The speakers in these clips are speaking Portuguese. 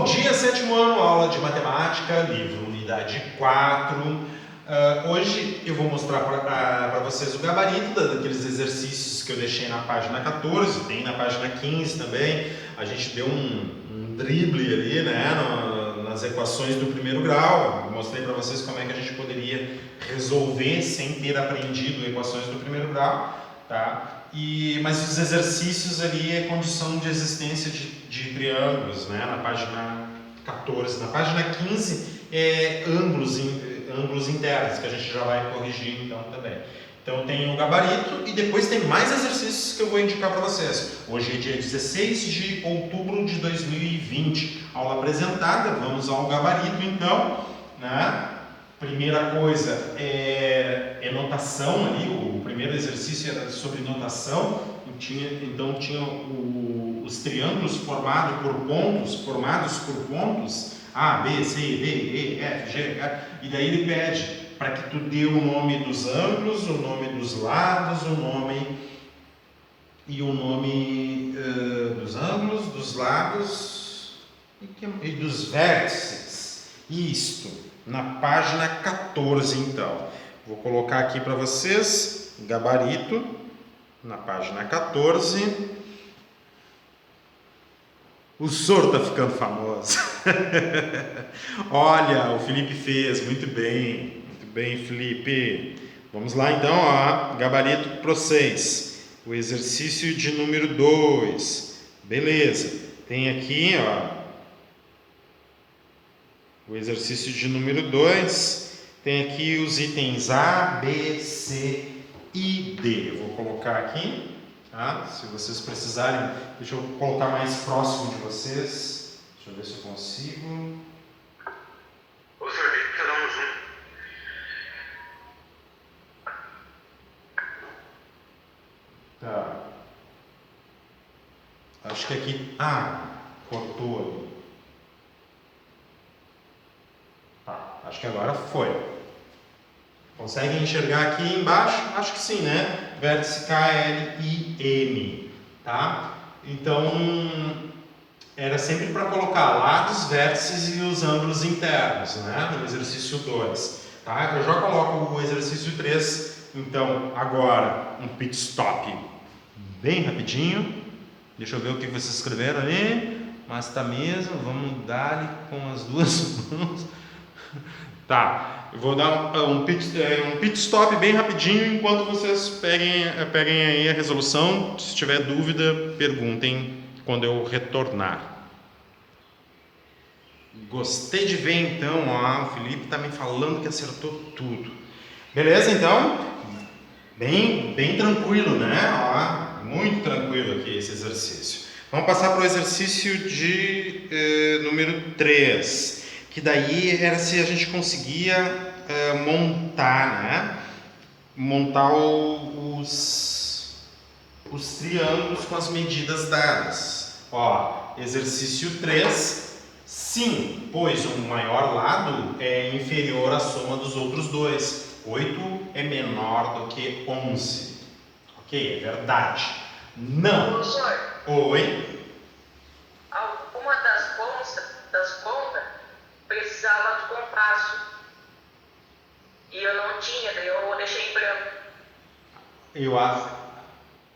Bom dia, sétimo ano, aula de matemática, livro unidade 4. Hoje eu vou mostrar para vocês o gabarito daqueles exercícios que eu deixei na página 14, tem na página 15 também. A gente deu um drible ali, né, nas equações do primeiro grau. Eu mostrei para vocês como é que a gente poderia resolver sem ter aprendido equações do primeiro grau, tá? Mas os exercícios ali é condição de existência de triângulos, né? Na página 14. Na página 15 é ângulos internos, que a gente já vai corrigir então também. Então tem o gabarito e depois tem mais exercícios que eu vou indicar para vocês. Hoje é dia 16 de outubro de 2020. Aula apresentada, vamos ao gabarito então, né? Primeira coisa é notação ali, o primeiro exercício era sobre notação, então tinha os triângulos formados por pontos, A, B, C, D, E, F, G, H, e daí ele pede para que tu dê o nome dos ângulos, o nome dos lados, o nome dos ângulos, dos lados e dos vértices. Isto. Na página 14, então. Vou colocar aqui para vocês, gabarito, na página 14. O soro está ficando famoso. Olha, o Felipe fez, muito bem, Felipe. Vamos lá, então, ó, gabarito para vocês. O exercício de número 2. Beleza, tem aqui, ó. O exercício de número 2 tem aqui os itens A, B, C e D. Eu vou colocar aqui, tá? Se vocês precisarem, deixa eu colocar mais próximo de vocês. Deixa eu ver se eu consigo. O sorvete está dando zoom. Tá. Acho que aqui... cortou ali. Acho que agora foi. Conseguem enxergar aqui embaixo? Acho que sim, né? Vértice K, L e M, tá? Então, era sempre para colocar lados, vértices e os ângulos internos, né? No exercício 2, tá? Eu já coloco o exercício 3, então, agora, um pit stop bem rapidinho. Deixa eu ver o que vocês escreveram ali. Mas tá mesmo, vamos dar ali com as duas mãos. Tá, eu vou dar um pit stop bem rapidinho enquanto vocês peguem aí a resolução. Se tiver dúvida, perguntem quando eu retornar. Gostei de ver então, ó, o Felipe tá me falando que acertou tudo. Beleza, então? Bem tranquilo, né? Ó, muito tranquilo aqui esse exercício. Vamos passar para o exercício de número 3. Que daí era se a gente conseguia montar, né? Montar os triângulos com as medidas dadas. Ó, exercício 3, sim, pois o maior lado é inferior à soma dos outros dois. 8 é menor do que 11. Ok, é verdade. Não. Professor. Oi? Alguma das pontas precisava do compasso e eu não tinha, daí eu deixei em branco. Eu acho.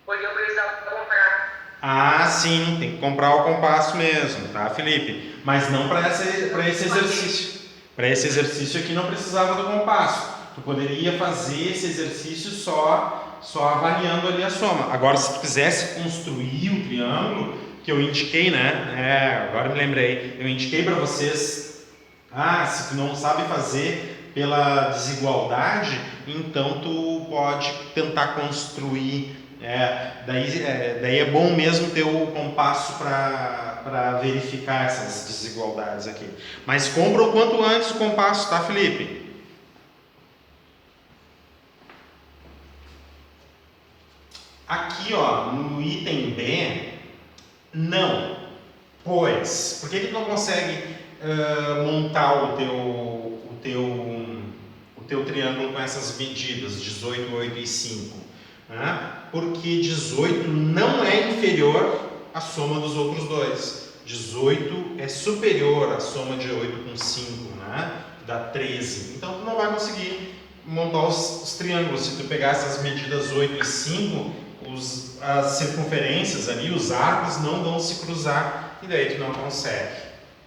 Porque eu precisava comprar. Sim, tem que comprar o compasso mesmo, tá, Felipe? Mas não para esse exercício. Para esse exercício aqui não precisava do compasso. Tu poderia fazer esse exercício só avaliando ali a soma. Agora, se tu quisesse construir o triângulo, que eu indiquei, né? Agora me lembrei. Eu indiquei para vocês, se tu não sabe fazer pela desigualdade, então tu pode tentar construir. Daí é bom mesmo ter o compasso para verificar essas desigualdades aqui. Mas compra o quanto antes o compasso, tá, Felipe? Aqui, ó, no item B, não. Pois, por que tu não consegue montar o teu triângulo com essas medidas, 18, 8 e 5? Porque 18 não é inferior à soma dos outros dois. 18 é superior à soma de 8 com 5, né? Dá 13. Então, tu não vai conseguir montar os triângulos. Se tu pegar essas medidas 8 e 5, as circunferências ali, os arcos não vão se cruzar e daí tu não consegue,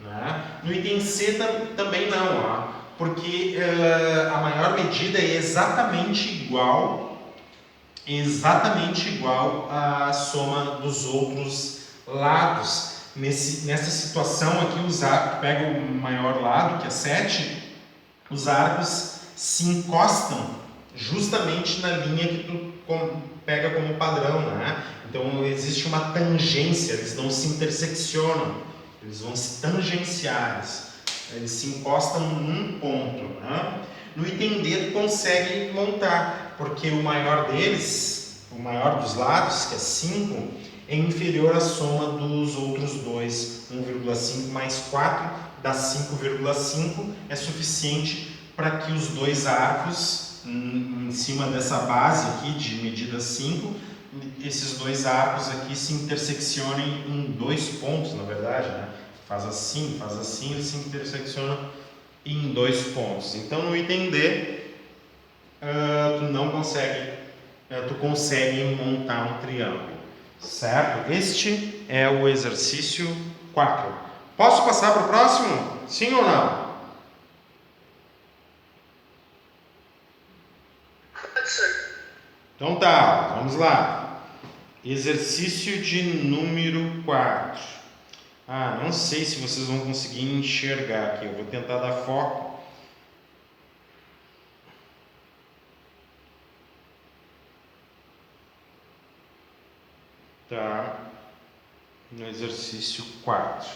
né? No item C também não, ó, porque a maior medida é exatamente igual à soma dos outros lados. Nessa situação aqui, pega o maior lado, que é 7, os arcos se encostam justamente na linha que tu pega como padrão, né? Então existe uma tangência, eles não se interseccionam, eles vão se tangenciar, eles se encostam num ponto, né? No item D tu consegue montar, porque o maior deles, o maior dos lados, que é 5, é inferior à soma dos outros dois. 1,5 mais 4 dá 5,5, é suficiente para que os dois arcos em cima dessa base aqui de medida 5, esses dois arcos aqui se interseccionem em 2 pontos, na verdade, né? Faz assim, eles se interseccionam em 2 pontos. Então no item D, tu consegue montar um triângulo, certo? Este é o exercício 4. Posso passar para o próximo? Sim ou não? Então tá, vamos lá. Exercício de número 4. Não sei se vocês vão conseguir enxergar aqui. Eu vou tentar dar foco. Tá. No exercício 4.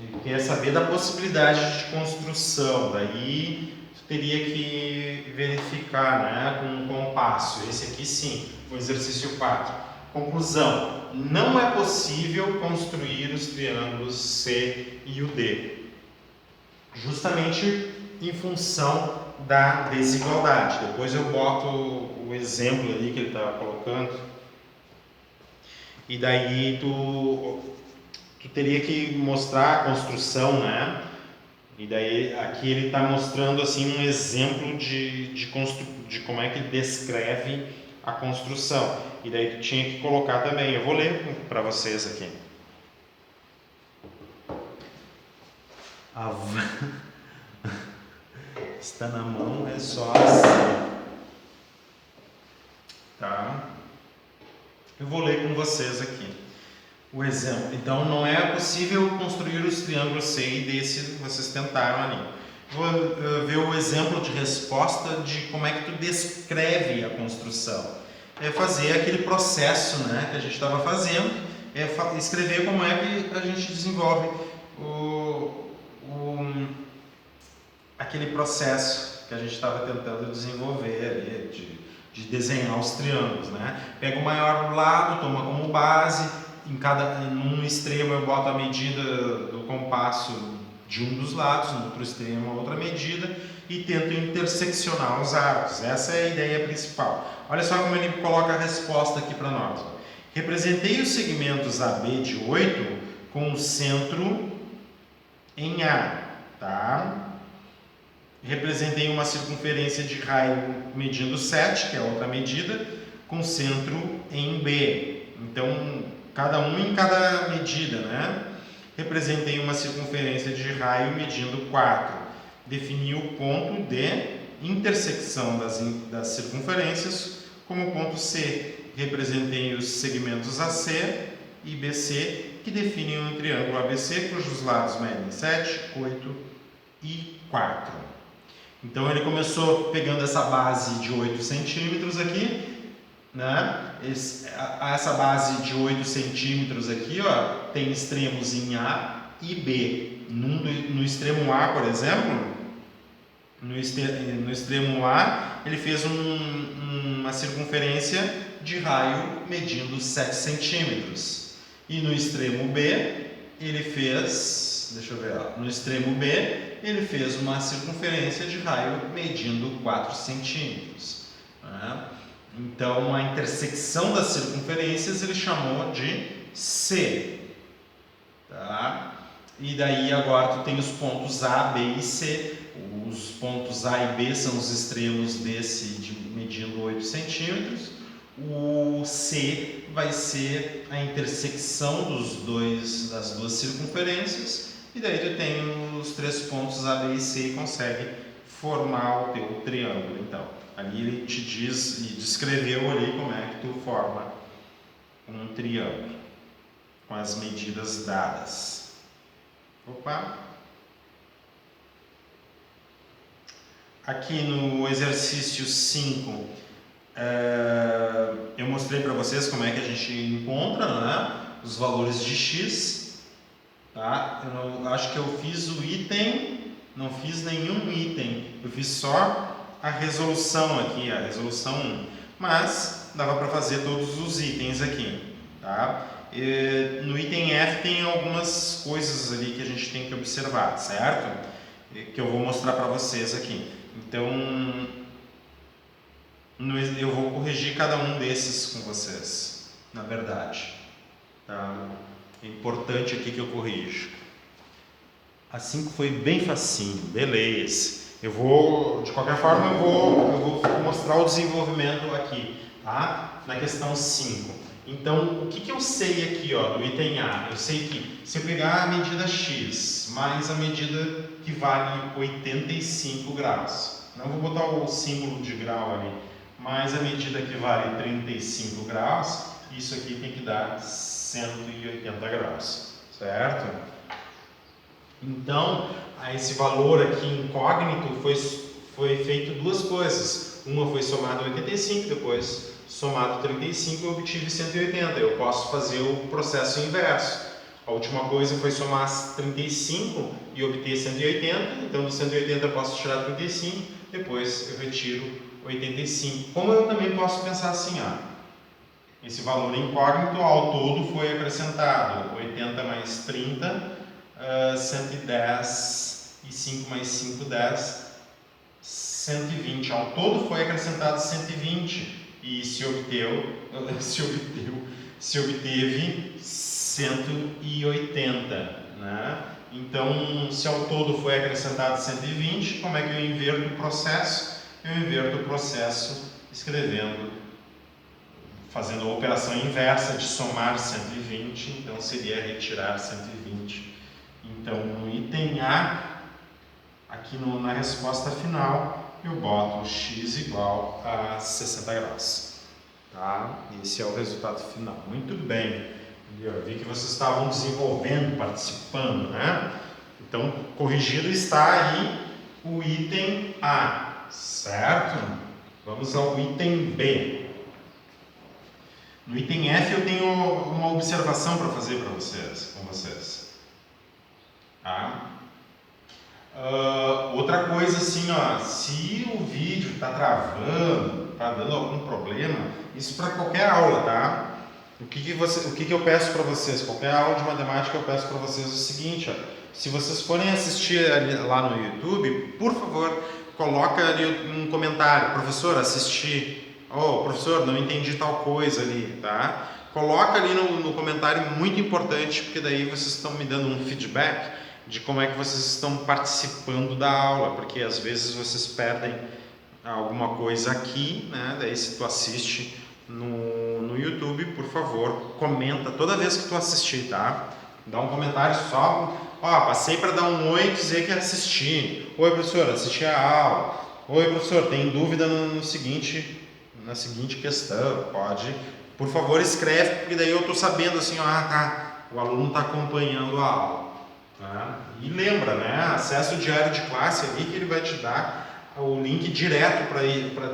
Ele quer saber da possibilidade de construção. Daí teria que verificar, né, com um compasso. Esse aqui sim, o exercício 4. Conclusão: não é possível construir os triângulos C e o D, justamente em função da desigualdade. Depois eu boto o exemplo ali que ele está colocando, e daí tu teria que mostrar a construção, né? E daí aqui ele está mostrando assim um exemplo de como é que descreve a construção. E daí tu tinha que colocar também. Eu vou ler para vocês aqui. Está na mão, é só assim. Tá? Eu vou ler com vocês aqui o exemplo. Então, não é possível construir os triângulos C e D se vocês tentaram ali. Vou ver o exemplo de resposta de como é que tu descreve a construção. É fazer aquele processo, né, que a gente estava fazendo, escrever como é que a gente desenvolve aquele processo que a gente estava tentando desenvolver ali, de desenhar os triângulos, né? Pega o maior lado, toma como base. Num extremo eu boto a medida do compasso de um dos lados, no outro extremo a outra medida, e tento interseccionar os arcos. Essa é a ideia principal. Olha só como ele coloca a resposta aqui para nós. Representei os segmentos AB de 8 com o centro em A, tá? Representei uma circunferência de raio medindo 7, que é a outra medida, com centro em B. Então, cada um em cada medida, né? Representei uma circunferência de raio medindo 4. Defini o ponto de intersecção das circunferências como ponto C. Representei os segmentos AC e BC, que definem um triângulo ABC, cujos lados medem 7, 8 e 4. Então, ele começou pegando essa base de 8 centímetros aqui, né? Essa base de 8 centímetros aqui, ó, tem extremos em A e B. No extremo A, por exemplo, no extremo A, ele fez uma circunferência de raio medindo 7 centímetros. E no extremo B, ele fez, no extremo B, ele fez uma circunferência de raio medindo 4 centímetros. Né? Então, a intersecção das circunferências ele chamou de C. Tá? E daí agora tu tem os pontos A, B e C. Os pontos A e B são os extremos desse medindo 8 centímetros. O C vai ser a intersecção das duas circunferências. E daí tu tem os 3 pontos A, B e C e consegue formar o teu triângulo. Então, ali ele te diz e descreveu ali como é que tu forma um triângulo com as medidas dadas. Opa! Aqui no exercício 5, eu mostrei para vocês como é que a gente encontra, né, os valores de x. Tá? Acho que eu fiz o item, não fiz nenhum item, eu fiz só a resolução aqui, a resolução 1. Mas dava para fazer todos os itens aqui. Tá? No item F tem algumas coisas ali que a gente tem que observar, certo? Que eu vou mostrar para vocês aqui. Então, eu vou corrigir cada um desses com vocês, na verdade. Tá? É importante aqui que eu corrijo. A 5 foi bem facinho, beleza. De qualquer forma, eu vou mostrar o desenvolvimento aqui, tá? Na questão 5. Então, o que eu sei aqui, ó, do item A? Eu sei que se eu pegar a medida x mais a medida que vale 85 graus, não vou botar o símbolo de grau ali, mais a medida que vale 35 graus, isso aqui tem que dar 180 graus, certo? Então, esse valor aqui incógnito foi feito duas coisas. Uma foi somado 85, depois somado 35 eu obtive 180. Eu posso fazer o processo inverso. A última coisa foi somar 35 e obter 180. Então, do 180 eu posso tirar 35, depois eu retiro 85. Como eu também posso pensar assim, ó, esse valor incógnito ao todo foi acrescentado 80 mais 30, 110 e 5 mais 5, 10, 120. Ao todo foi acrescentado 120 e se obteve 180, né? Então, se ao todo foi acrescentado 120, como é que eu inverto o processo? Eu inverto o processo fazendo a operação inversa de somar 120, então seria retirar 120. Então, no item A, aqui na resposta final, eu boto x igual a 60 graus. Tá? Esse é o resultado final. Muito bem. Eu vi que vocês estavam desenvolvendo, participando, né? Então, corrigido está aí o item A, certo? Vamos ao item B. No item F eu tenho uma observação para fazer com vocês. Tá? Outra coisa assim, ó, se o vídeo está travando, está dando algum problema, isso para qualquer aula, tá? O que eu peço para vocês? Qualquer aula de matemática eu peço para vocês o seguinte, ó, se vocês forem assistir lá no YouTube, por favor, coloca ali um comentário, professor, assisti. Oh, professor, não entendi tal coisa ali, tá? Coloca ali no comentário, muito importante, porque daí vocês estão me dando um feedback de como é que vocês estão participando da aula, porque às vezes vocês perdem alguma coisa aqui, né? Daí se tu assiste no YouTube, por favor, comenta toda vez que tu assistir, tá? Dá um comentário só, ó, passei para dar um oi e dizer que assisti. Oi, professor, assisti a aula. Oi, professor, tem dúvida na seguinte questão, pode, por favor, escreve, porque daí eu estou sabendo assim, tá, o aluno está acompanhando a aula, tá? E lembra, né, acessa o diário de classe ali que ele vai te dar o link direto para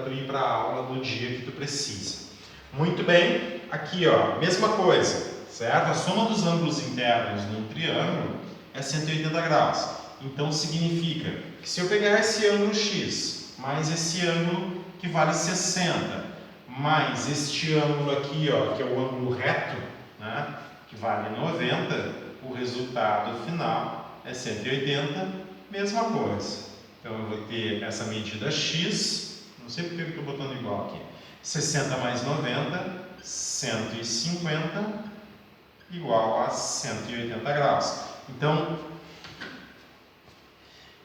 tu ir para a aula no dia que tu precisa. Muito bem, aqui ó, mesma coisa, certo? A soma dos ângulos internos num triângulo é 180 graus, então significa que se eu pegar esse ângulo x mais esse ângulo que vale 60, mais este ângulo aqui, ó, que é o ângulo reto, né, que vale 90, o resultado final é 180, mesma coisa. Então eu vou ter essa medida x, não sei porque eu estou botando igual aqui, 60 mais 90, 150, igual a 180 graus. Então,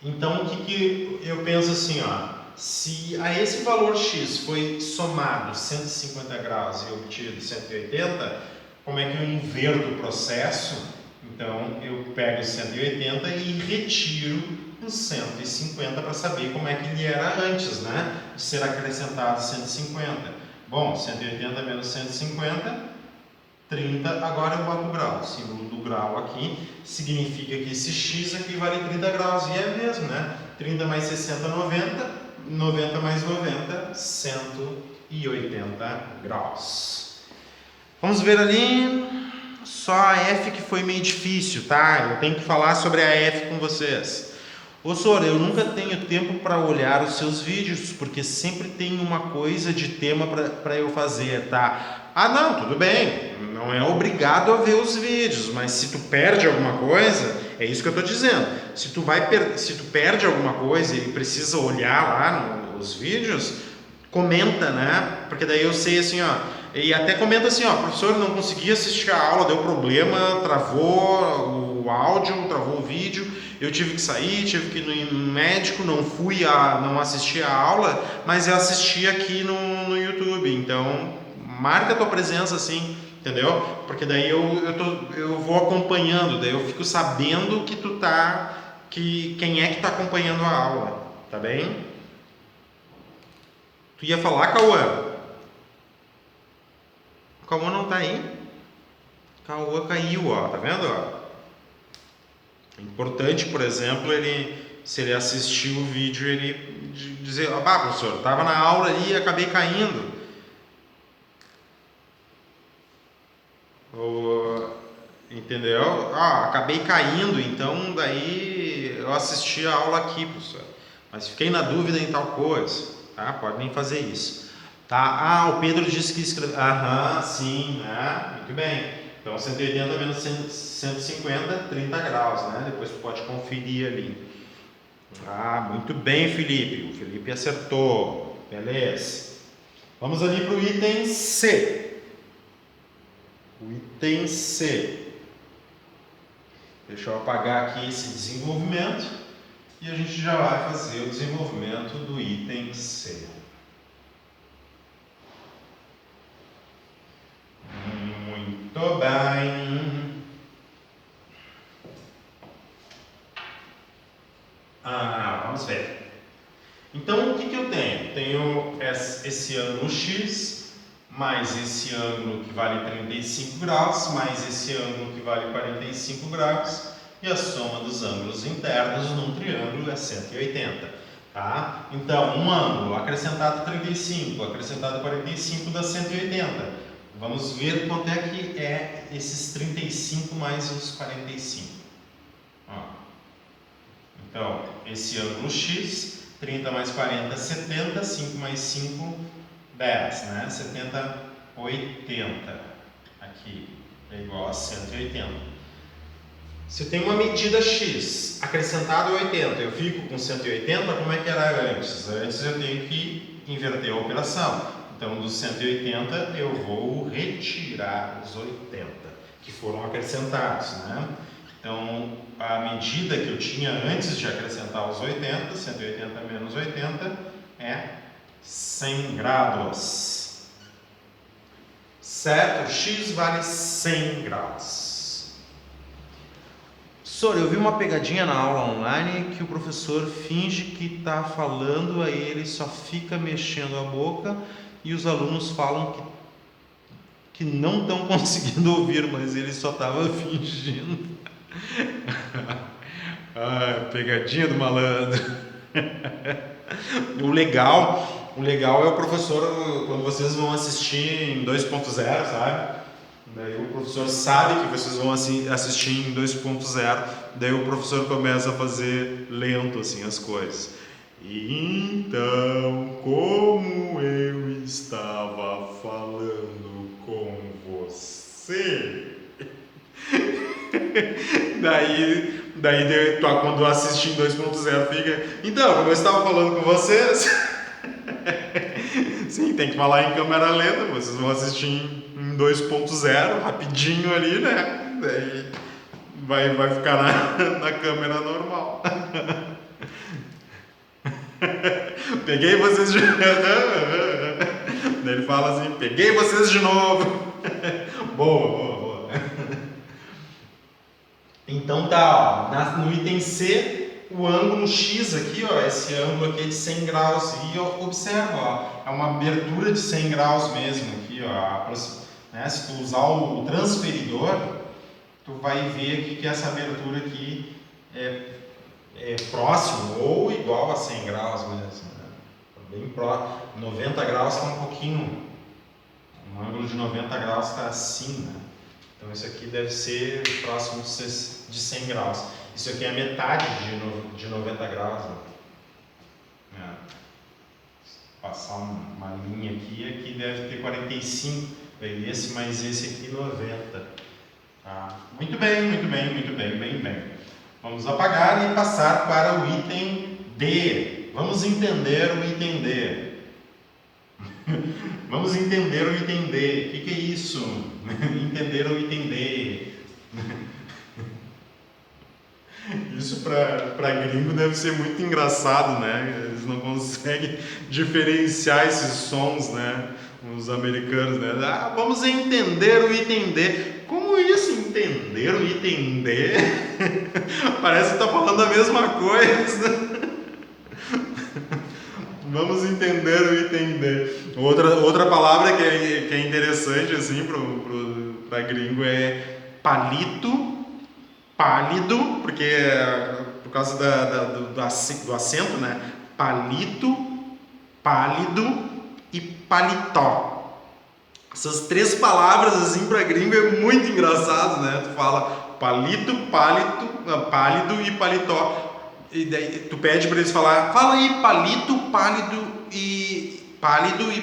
Então, o que eu penso assim, ó, se a esse valor X foi somado 150 graus e obtido 180, como é que eu inverto o processo? Então, eu pego 180 e retiro os 150 para saber como é que ele era antes, né? De ser acrescentado 150. Bom, 180 menos 150, 30, agora eu boto o grau. O símbolo do grau aqui significa que esse x equivale a 30 graus. E é mesmo, né? 30 mais 60, 90. 90 mais 90, 180 graus. Vamos ver ali. Só a F que foi meio difícil, tá? Eu tenho que falar sobre a F com vocês. Ô Sora, eu nunca tenho tempo para olhar os seus vídeos, porque sempre tem uma coisa de tema para eu fazer, tá? Ah, não, tudo bem, não é obrigado a ver os vídeos, mas se tu perde alguma coisa, é isso que eu tô dizendo. Se tu perde alguma coisa e precisa olhar lá nos vídeos, comenta, né? Porque daí eu sei assim, ó, e até comenta assim, ó, professor, não consegui assistir a aula, deu problema, travou o áudio, travou o vídeo, eu tive que sair, tive que ir no médico, não assisti a aula, mas eu assisti aqui no YouTube, então marca a tua presença assim, entendeu? Porque daí eu vou acompanhando, daí eu fico sabendo que quem é que está acompanhando a aula, tá bem? Tu ia falar, Cauã? O Cauã não tá aí? Cauã caiu, ó, tá vendo? Ó? É importante, por exemplo, se ele assistiu o vídeo, ele dizer, professor, estava na aula ali e acabei caindo. Entendeu? Acabei caindo, então daí eu assisti a aula aqui, professor. Mas fiquei na dúvida em tal coisa, tá? Podem fazer isso. Tá? O Pedro disse que escreveu. Aham, sim, né? Muito bem. Então 180 menos 150, 30 graus, né? Depois tu pode conferir ali. Muito bem, Felipe. O Felipe acertou. Beleza. Vamos ali para o item C. O item C. Deixa eu apagar aqui esse desenvolvimento e a gente já vai fazer o desenvolvimento do item C. Muito bem. Vamos ver. Então, o que eu tenho? Tenho esse ângulo X, mais esse ângulo que vale 35 graus, mais esse ângulo que vale 45 graus, e a soma dos ângulos internos num triângulo é 180. Tá? Então, um ângulo acrescentado 35, acrescentado 45 dá 180. Vamos ver quanto é que é esses 35 mais os 45. Então, esse ângulo X, 30 mais 40, 70, 5 mais 5, 10, né? 70, 80. Aqui é igual a 180. Se eu tenho uma medida X acrescentada a 80, eu fico com 180, como é que era antes? Antes eu tenho que inverter a operação. Então, dos 180 eu vou retirar os 80 que foram acrescentados, né? Então, a medida que eu tinha antes de acrescentar os 80, 180 menos 80, é 100 graus. Certo? X vale 100 graus. Professor, eu vi uma pegadinha na aula online que o professor finge que está falando, aí ele só fica mexendo a boca e os alunos falam que não estão conseguindo ouvir, mas ele só estava fingindo. Pegadinha do malandro. O legal é o professor, quando vocês vão assistir em 2.0, sabe? Daí o professor sabe que vocês vão assistir em 2.0, daí o professor começa a fazer lento assim as coisas. Então, como eu estava falando com você, daí quando assiste em 2.0 fica, então, como eu estava falando com vocês, sim, tem que falar em câmera lenta, vocês vão assistir em 2.0, rapidinho ali, né? Daí vai ficar na câmera normal. Peguei vocês de Daí ele fala assim, peguei vocês de novo. Boa. Então tá, ó, no item C, o ângulo X aqui, ó, esse ângulo aqui é de 100 graus. E ó, observa, ó, é uma abertura de 100 graus mesmo aqui, ó. Né, se tu usar o transferidor, tu vai ver aqui que essa abertura aqui é próximo ou igual a 100 graus mesmo, né? Bem próximo. 90 graus está um pouquinho, um ângulo de 90 graus está assim, né? Então isso aqui deve ser próximo de 100 graus. Isso aqui é a metade de 90 graus, né? Passar uma linha aqui deve ter 45, esse mais esse aqui 90. Tá? Muito bem. Vamos apagar e passar para o item D. Vamos entender o item D. Vamos entender o item D. O que é isso? Entender o item D. Isso para gringo deve ser muito engraçado, né? Eles não conseguem diferenciar esses sons, né? Os americanos, né? Ah, vamos entender o item D. Como isso, entender o item D? Parece que está falando a mesma coisa. Vamos entender o item D. Outra palavra que é interessante assim para gringo é palito, pálido, porque por causa do acento, né? Palito, pálido e paletó. Essas três palavras assim para gringo é muito engraçado, né? Tu fala palito, pálido e paletó. E daí tu pede para eles falar, fala aí palito, pálido e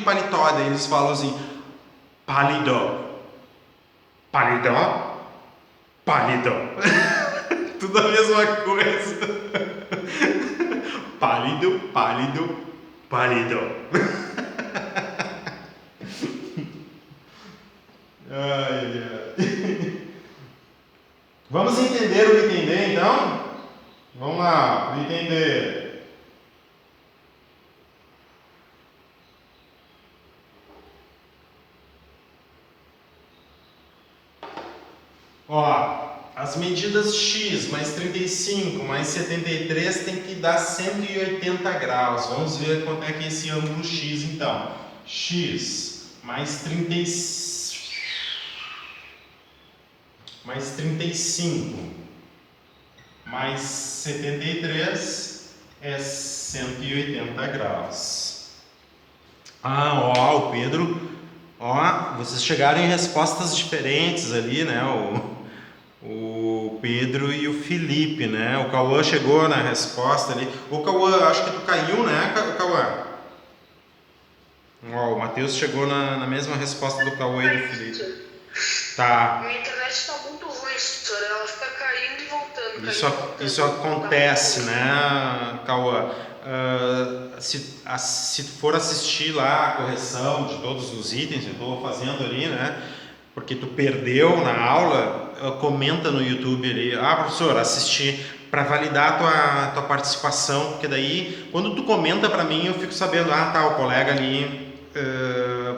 paletó. Daí eles falam assim, pálido, palidó, pálido. Tudo a mesma coisa. Pálido, pálido. Ai. Vamos entender o item D, então? Vamos lá, o item D. Ó, as medidas x mais 35 mais 73 tem que dar 180 graus. Vamos ver quanto é que é esse ângulo x, então. X mais 35 mais 73 é 180 graus. Ah, ó, o Pedro, ó, vocês chegaram em respostas diferentes ali, né? O Pedro e o Felipe, né? O Cauã chegou na resposta ali. O Cauã, acho que tu caiu, né, Cauã? Ó, o Matheus chegou na mesma resposta do Cauã e do Felipe. Tá. Minha internet está muito ruim, senhor. Ela fica caindo e voltando. Isso acontece, né, Cauã? Se for assistir lá a correção de todos os itens, eu estou fazendo ali, né? Porque tu perdeu na aula, comenta no YouTube ali, professor, assisti, para validar a tua participação, porque daí, quando tu comenta para mim, eu fico sabendo, o colega ali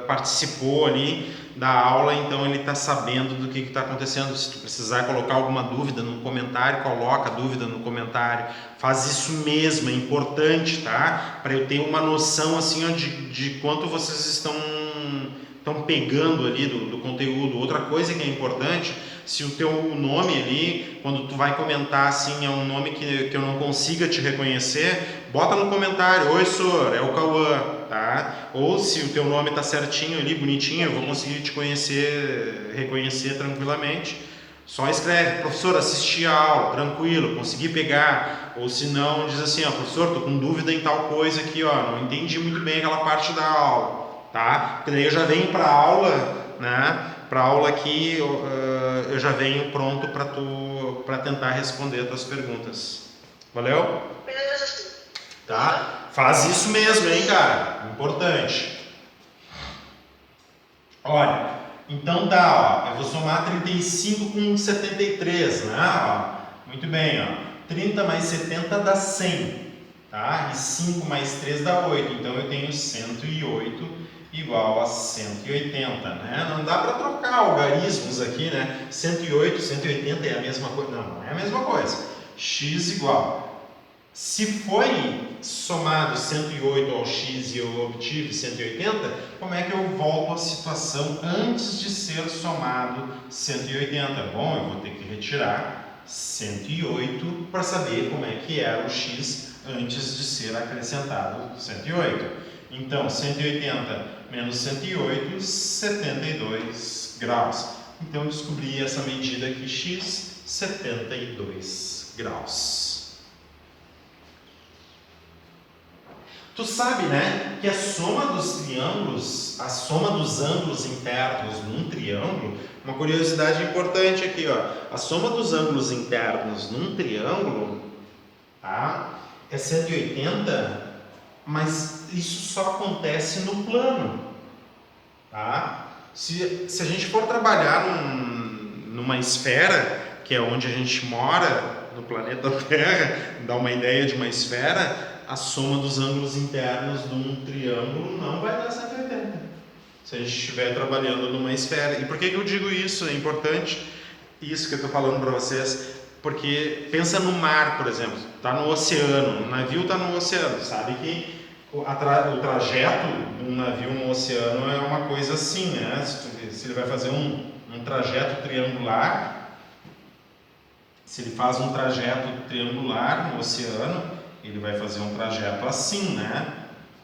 participou ali da aula, então ele está sabendo do que está acontecendo. Se tu precisar colocar alguma dúvida no comentário, coloca a dúvida no comentário, faz isso mesmo, é importante, tá? Para eu ter uma noção assim, ó, de quanto vocês estão pegando ali do conteúdo. Outra coisa que é importante, se o teu nome ali, quando tu vai comentar assim, é um nome que eu não consiga te reconhecer, bota no comentário, oi senhor, é o Cauã, tá? Ou se o teu nome tá certinho ali, bonitinho, eu vou conseguir te reconhecer tranquilamente. Só escreve, professor, assisti a aula, tranquilo, consegui pegar. Ou se não, diz assim, professor, tô com dúvida em tal coisa aqui, não entendi muito bem aquela parte da aula. Tá? Porque daí eu já venho para a aula, né? Para a aula aqui eu já venho pronto para tentar responder as tuas perguntas. Valeu? Beleza. Tá? Faz isso mesmo, hein, cara? Importante. Olha, então tá, ó, eu vou somar 35 com 73, né? Ó, muito bem, ó. 30 mais 70 dá 100. tá? E 5 mais 3 dá 8, então eu tenho 108 igual a 180, né? Não dá para trocar algarismos aqui, né? 108, 180 é a mesma coisa? Não, não é a mesma coisa. X igual. Se foi somado 108 ao x e eu obtive 180, como é que eu volto à situação antes de ser somado 180? Bom, eu vou ter que retirar 108 para saber como é que era o x antes de ser acrescentado 108. Então, 180 menos 108, 72 graus. Então, eu descobri essa medida aqui, x, 72 graus. Tu sabe, né, que a soma dos triângulos, a soma dos ângulos internos num triângulo, uma curiosidade importante aqui, ó, a soma dos ângulos internos num triângulo, tá, é 180, mas isso só acontece no plano, tá? Se a gente for trabalhar numa esfera, que é onde a gente mora, no planeta Terra, dá uma ideia de uma esfera, a soma dos ângulos internos de um triângulo não vai dar 180. Se a gente estiver trabalhando numa esfera. E por que eu digo isso? É importante isso que eu estou falando para vocês. Porque pensa no mar, por exemplo. Está no oceano. O navio está no oceano. Sabe que o trajeto de um navio no oceano é uma coisa assim, né? Se ele vai fazer um trajeto triangular, se ele faz um trajeto triangular no oceano, ele vai fazer um trajeto assim, né?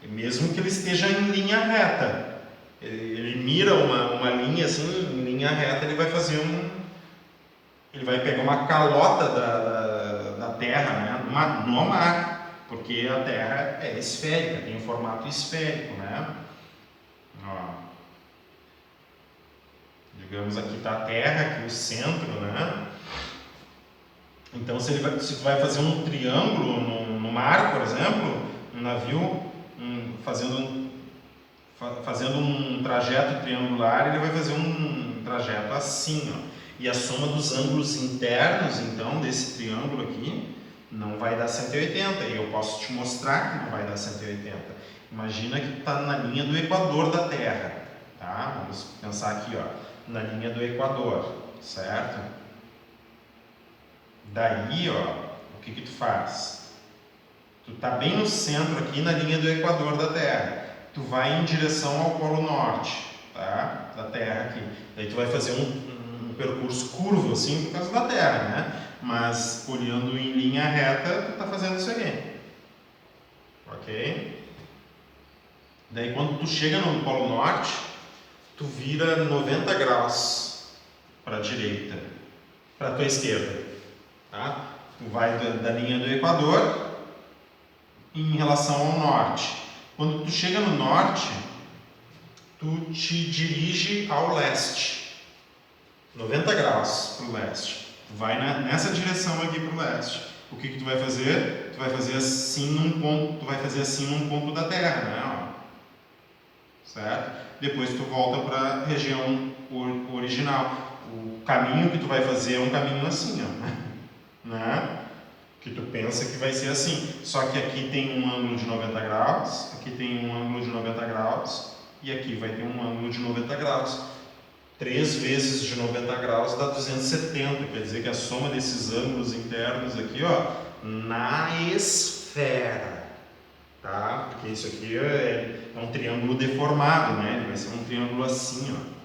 E mesmo que ele esteja em linha reta, ele mira uma linha assim, em linha reta, ele vai fazer ele vai pegar uma calota da Terra, né? No mar, porque a Terra é esférica, tem um formato esférico, né? Ó. Digamos aqui está a Terra, aqui o centro, né? Então, se tu vai fazer um triângulo no mar, por exemplo, um navio fazendo um trajeto triangular, ele vai fazer um trajeto assim, ó. E a soma dos ângulos internos, então, desse triângulo aqui, não vai dar 180. E eu posso te mostrar que não vai dar 180. Imagina que está na linha do equador da Terra, tá? Vamos pensar aqui, ó, na linha do equador, certo? Daí, ó, o que tu faz? Tu tá bem no centro aqui na linha do equador da Terra. Tu vai em direção ao polo norte, tá? Da Terra aqui. Daí tu vai fazer um percurso curvo assim por causa da Terra, né? Mas olhando em linha reta, tu tá fazendo isso aqui. Ok? Daí quando tu chega no polo norte, tu vira 90 graus para a direita, para a tua esquerda. Tá? Tu vai da linha do equador em relação ao norte. Quando tu chega no norte, tu te dirige ao leste, 90 graus para o leste. Tu vai nessa direção aqui para o leste. O que tu vai fazer? Tu vai fazer assim num ponto da Terra, né? Ó. Certo? Depois tu volta para a região original. O caminho que tu vai fazer é um caminho assim, ó. Né? Que tu pensa que vai ser assim, só que aqui tem um ângulo de 90 graus, aqui tem um ângulo de 90 graus e aqui vai ter um ângulo de 90 graus. 3 vezes de 90 graus dá 270, quer dizer que a soma desses ângulos internos aqui, ó, na esfera, tá? Porque isso aqui é um triângulo deformado, né? Ele vai ser um triângulo assim, ó.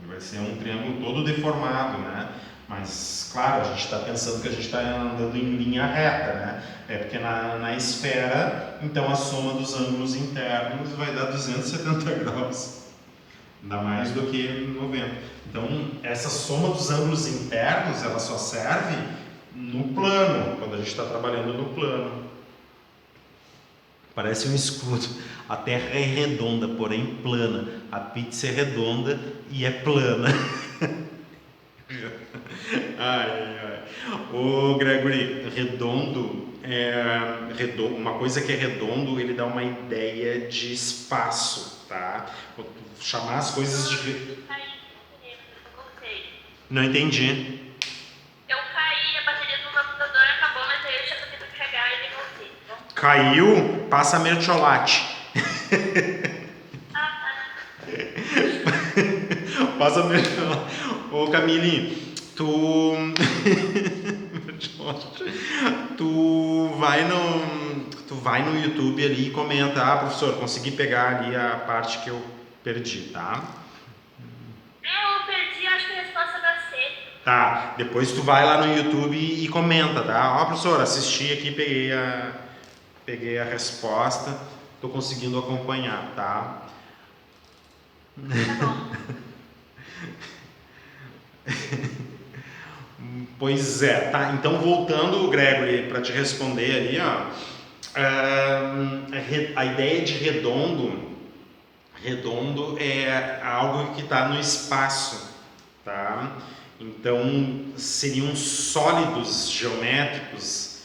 Vai ser um triângulo todo deformado, né? Mas, claro, a gente está pensando que a gente está andando em linha reta, né? É porque na esfera, então a soma dos ângulos internos vai dar 270 graus. Dá mais do que 90. Então, essa soma dos ângulos internos, ela só serve no plano, quando a gente está trabalhando no plano. Parece um escudo. A Terra é redonda, porém plana. A pizza é redonda e é plana. Ô Gregory, redondo, uma coisa que é redondo, ele dá uma ideia de espaço, tá? Chamar as coisas de... Não entendi. Eu caí, a bateria do computador Caiu, passa mertiolate. Passa mertiolate. Ô Camille, tu... tu vai no YouTube ali e comenta: ah, professor, consegui pegar ali a parte que eu perdi, tá? Eu perdi, acho que a resposta da C. Tá, depois tu vai lá no YouTube e comenta, tá? Ó, professor, assisti aqui, peguei a resposta, tô conseguindo acompanhar, tá? Tá bom. Pois é, tá? Então, voltando, Gregory, para te responder ali, ó, a ideia de redondo é algo que está no espaço, tá? Então, seriam sólidos geométricos.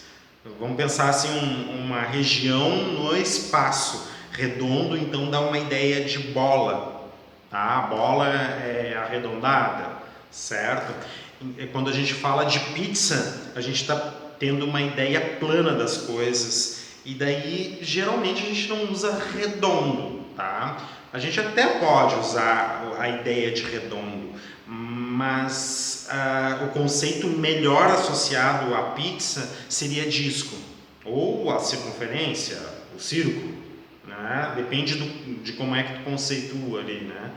Vamos pensar assim, uma região no espaço redondo, então dá uma ideia de bola, tá? A bola é arredondada, certo? Quando a gente fala de pizza, a gente está tendo uma ideia plana das coisas, e daí geralmente a gente não usa redondo, tá? A gente até pode usar a ideia de redondo, mas o conceito melhor associado à pizza seria disco, ou a circunferência, o círculo, né? Depende de como é que tu conceitua ali, né?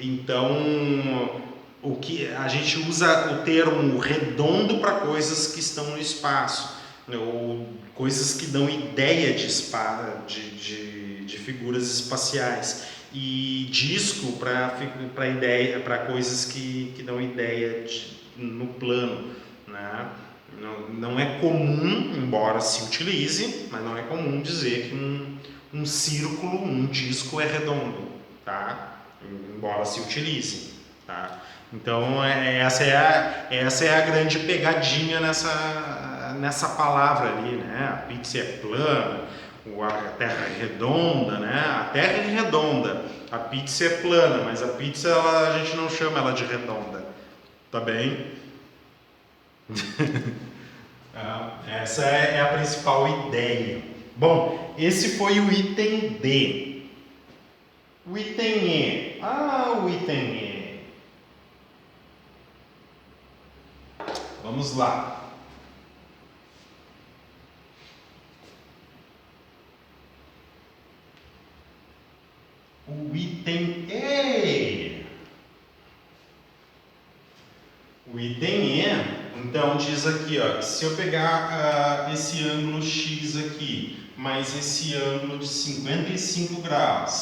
Então o que a gente usa o termo redondo para coisas que estão no espaço, ou coisas que dão ideia de figuras espaciais, e disco para coisas que dão ideia no plano, né? Não é comum, embora se utilize, mas não é comum dizer que um círculo, um disco é redondo, tá? Embora se utilize, tá? Então essa é a grande pegadinha nessa palavra ali, né? A pizza é plana, a terra é redonda, né? A terra é redonda, a pizza é plana, mas a pizza a gente não chama ela de redonda, tá bem? Essa é a principal ideia. Bom, esse foi o item D. O item E. O item E. Vamos lá. O item E. O item E, então, diz aqui, ó, se eu pegar esse ângulo X aqui, mais esse ângulo de 55 graus,